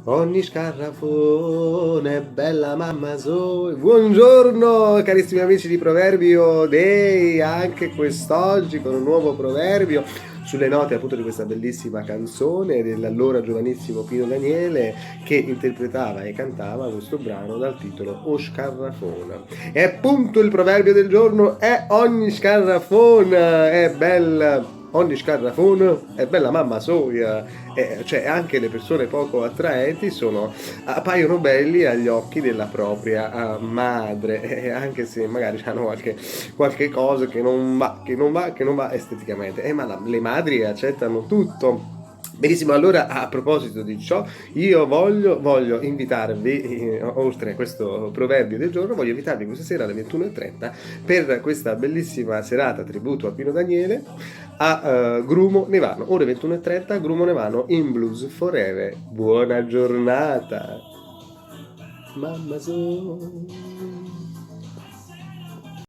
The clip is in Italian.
Ogni scarrafone è bella mamma Zoe. Buongiorno carissimi amici di Proverbio Day, anche quest'oggi con un nuovo proverbio sulle note appunto di questa bellissima canzone dell'allora giovanissimo Pino Daniele, che interpretava e cantava questo brano dal titolo O Scarrafona. E appunto il proverbio del giorno è ogni scarrafona è bella. Ogni scarrafona è bella mamma soia, cioè anche le persone poco attraenti appaiono belli agli occhi della propria madre, anche se magari hanno qualche cosa che non va esteticamente, ma le madri accettano tutto. Benissimo, allora a proposito di ciò, io voglio invitarvi, oltre a questo proverbio del giorno, voglio invitarvi questa sera alle 21:30 per questa bellissima serata tributo a Pino Daniele a Grumo Nevano, ore 21:30, Grumo Nevano in Blues Forever. Buona giornata! Mamma so.